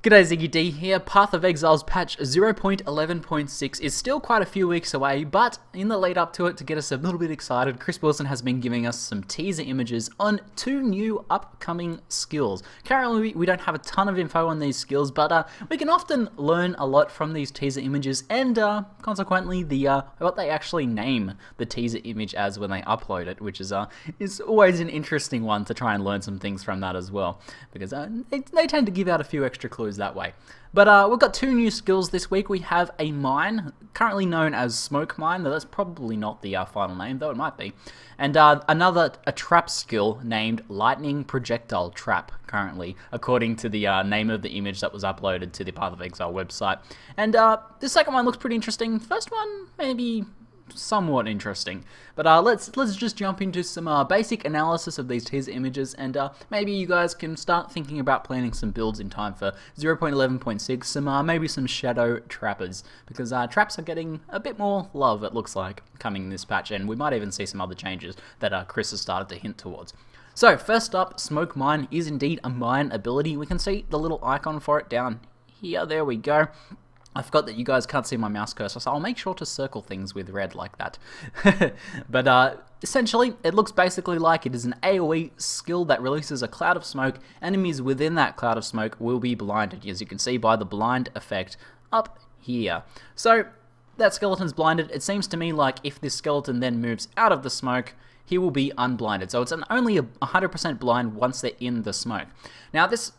G'day, ZiggyD here. Path of Exile's patch 0.11.6 is still quite a few weeks away, but in the lead up to it, to get us a little bit excited, Chris Wilson has been giving us some teaser images on two new upcoming skills. Currently, we don't have a ton of info on these skills, but we can often learn a lot from these teaser images and consequently what they actually name the teaser image as when they upload it, which is always an interesting one to try and learn some things from that as well, because they tend to give out a few extra clues that way. But we've got two new skills this week. We have a mine, currently known as Smoke Mine, though that's probably not the final name, though it might be. And a trap skill named Lightning Projectile Trap, currently, according to the name of the image that was uploaded to the Path of Exile website. And the second one looks pretty interesting. First one, maybe somewhat interesting. But let's just jump into some basic analysis of these teaser images, and maybe you guys can start thinking about planning some builds in time for 0.11.6, maybe some shadow trappers, because traps are getting a bit more love, it looks like, coming in this patch, and we might even see some other changes that Chris has started to hint towards. So first up, Smoke Mine is indeed a mine ability. We can see the little icon for it down here. There we go. I forgot that you guys can't see my mouse cursor, so I'll make sure to circle things with red like that. But essentially, it looks basically like it is an AoE skill that releases a cloud of smoke. Enemies within that cloud of smoke will be blinded, as you can see by the blind effect up here. So that skeleton's blinded. It seems to me like if this skeleton then moves out of the smoke, he will be unblinded. So it's only 100% blind once they're in the smoke. Now this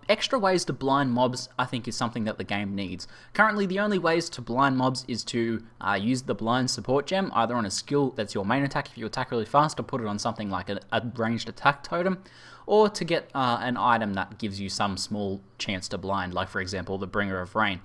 extra ways to blind mobs, I think, is something that the game needs. Currently, the only ways to blind mobs is to use the blind support gem, either on a skill that's your main attack if you attack really fast, or put it on something like a ranged attack totem, or to get an item that gives you some small chance to blind, like for example the Bringer of Rain.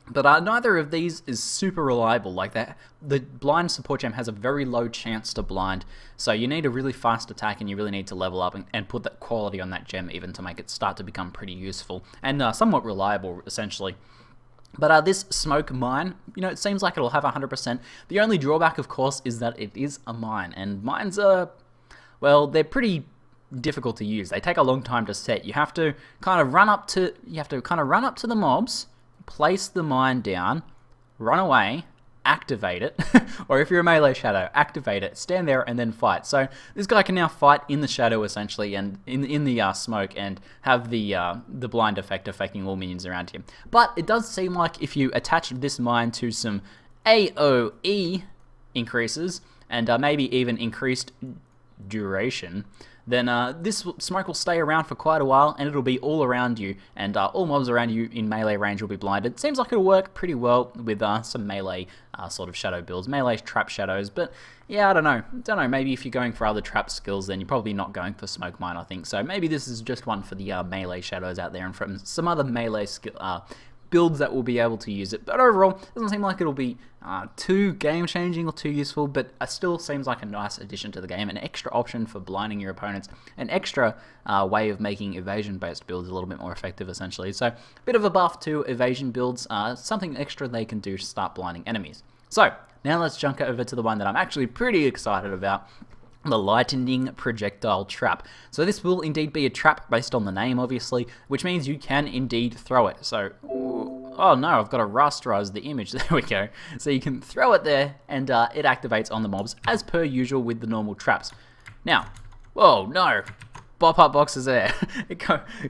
But neither of these is super reliable like that. The blind support gem has a very low chance to blind, so you need a really fast attack and you really need to level up and put that quality on that gem even to make it start to become pretty useful and somewhat reliable, essentially. But this Smoke Mine, it seems like it'll have 100%. The only drawback, of course, is that it is a mine, and mines are, well, they're pretty difficult to use. They take a long time to set. You have to kind of run up to the mobs, place the mine down, run away, activate it, or if you're a melee shadow, activate it, stand there, and then fight. So this guy can now fight in the shadow, essentially, and in the smoke, and have the blind effect affecting all minions around him. But it does seem like if you attach this mine to some AoE increases, and maybe even increased duration, then this smoke will stay around for quite a while, and it'll be all around you, and all mobs around you in melee range will be blinded. Seems like it'll work pretty well with some melee sort of shadow builds, melee trap shadows, but yeah, I don't know, maybe if you're going for other trap skills, then you're probably not going for Smoke Mine, I think. So maybe this is just one for the melee shadows out there, and from some other melee builds that will be able to use it. But overall, it doesn't seem like it'll be too game-changing or too useful, but it still seems like a nice addition to the game, an extra option for blinding your opponents, an extra way of making evasion-based builds a little bit more effective, essentially. So, a bit of a buff to evasion builds, something extra they can do to start blinding enemies. So, now let's jump over to the one that I'm actually pretty excited about, the Lightning Projectile Trap. So this will indeed be a trap based on the name, obviously, which means you can indeed throw it. So, oh no, I've got to rasterize the image. There we go. So you can throw it there, and it activates on the mobs as per usual with the normal traps. Now, whoa, no. Pop-up boxes there.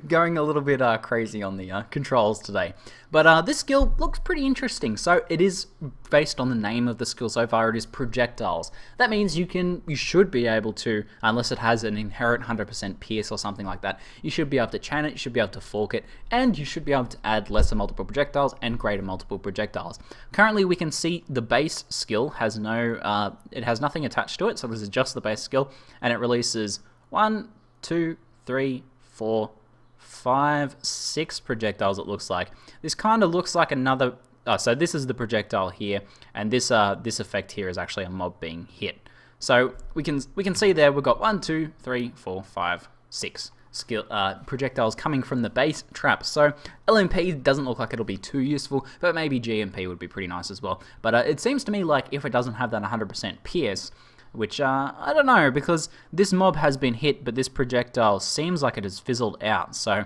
Going a little bit crazy on the controls today. But this skill looks pretty interesting. So it is based on the name of the skill so far. It is projectiles. That means you should be able to, unless it has an inherent 100% pierce or something like that, you should be able to chain it, you should be able to fork it, and you should be able to add lesser multiple projectiles and greater multiple projectiles. Currently, we can see the base skill has it has nothing attached to it. So this is just the base skill, and it releases 1, 2, 3, 4, 5, 6 projectiles, it looks like. This kind of looks like another... so this is the projectile here, and this effect here is actually a mob being hit. So we can see there we've got 1, 2, 3, 4, 5, 6 projectiles coming from the base trap. So LMP doesn't look like it'll be too useful, but maybe GMP would be pretty nice as well. But it seems to me like if it doesn't have that 100% pierce, which, I don't know, because this mob has been hit, but this projectile seems like it has fizzled out, so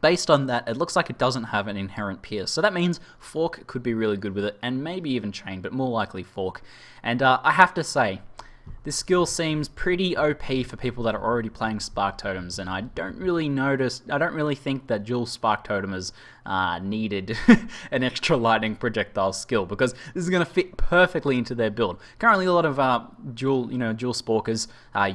based on that, it looks like it doesn't have an inherent pierce. So that means Fork could be really good with it, and maybe even Chain, but more likely Fork. And I have to say, this skill seems pretty OP for people that are already playing Spark Totems, and I don't really think that dual Spark Totemers needed an extra lightning projectile skill, because this is going to fit perfectly into their build. Currently, a lot of dual Sporkers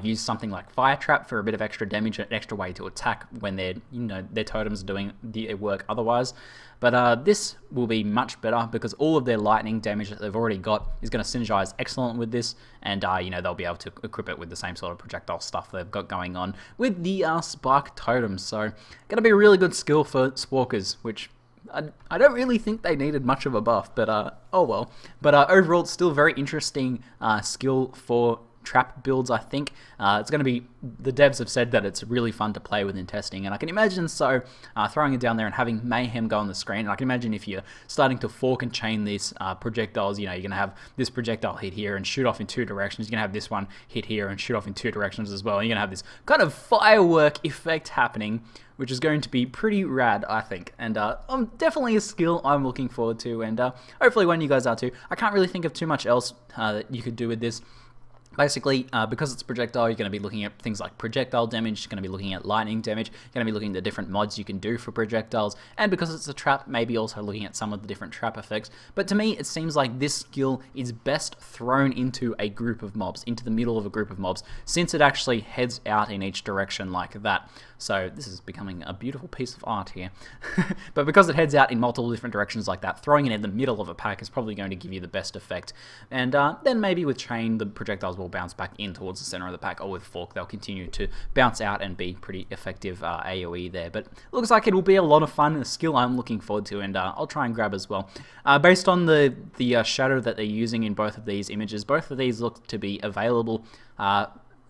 use something like Fire Trap for a bit of extra damage, an extra way to attack when their totems are doing the work otherwise. But this will be much better, because all of their lightning damage that they've already got is going to synergize excellent with this, and they'll be able to equip it with the same sort of projectile stuff they've got going on with the Spark Totems. So, going to be a really good skill for Sporkers, which I don't really think they needed much of a buff, but oh well. But overall, it's still a very interesting skill for trap builds, I think. It's going to be, the devs have said that it's really fun to play with in testing, and I can imagine throwing it down there and having Mayhem go on the screen. And I can imagine if you're starting to fork and chain these projectiles, you're going to have this projectile hit here and shoot off in two directions. You're going to have this one hit here and shoot off in two directions as well. And you're going to have this kind of firework effect happening, which is going to be pretty rad, I think. And definitely a skill I'm looking forward to, and hopefully when you guys are too. I can't really think of too much else that you could do with this. Basically, because it's projectile, you're going to be looking at things like projectile damage, you're going to be looking at lightning damage, you're going to be looking at the different mods you can do for projectiles, and because it's a trap, maybe also looking at some of the different trap effects. But to me, it seems like this skill is best thrown into a group of mobs, into the middle of a group of mobs, since it actually heads out in each direction like that. So this is becoming a beautiful piece of art here. But because it heads out in multiple different directions like that, throwing it in the middle of a pack is probably going to give you the best effect. And then maybe with Chain, the projectiles will bounce back in towards the center of the pack, or with Fork, they'll continue to bounce out and be pretty effective AoE there. But looks like it will be a lot of fun, a skill I'm looking forward to, and I'll try and grab as well. Based on the shadow that they're using in both of these images, both of these look to be available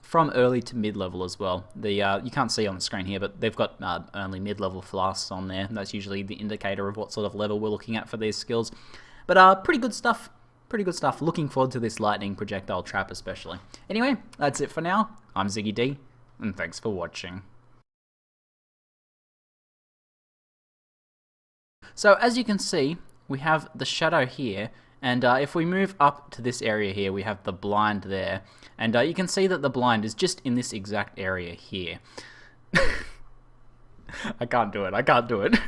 from early to mid-level as well. You can't see on the screen here, but they've got only mid-level flasks on there. That's usually the indicator of what sort of level we're looking at for these skills. But pretty good stuff. Pretty good stuff. Looking forward to this lightning projectile trap especially. Anyway, that's it for now. I'm ZiggyD, and thanks for watching. So as you can see, we have the shadow here, and if we move up to this area here, we have the blind there, and you can see that the blind is just in this exact area here. I can't do it.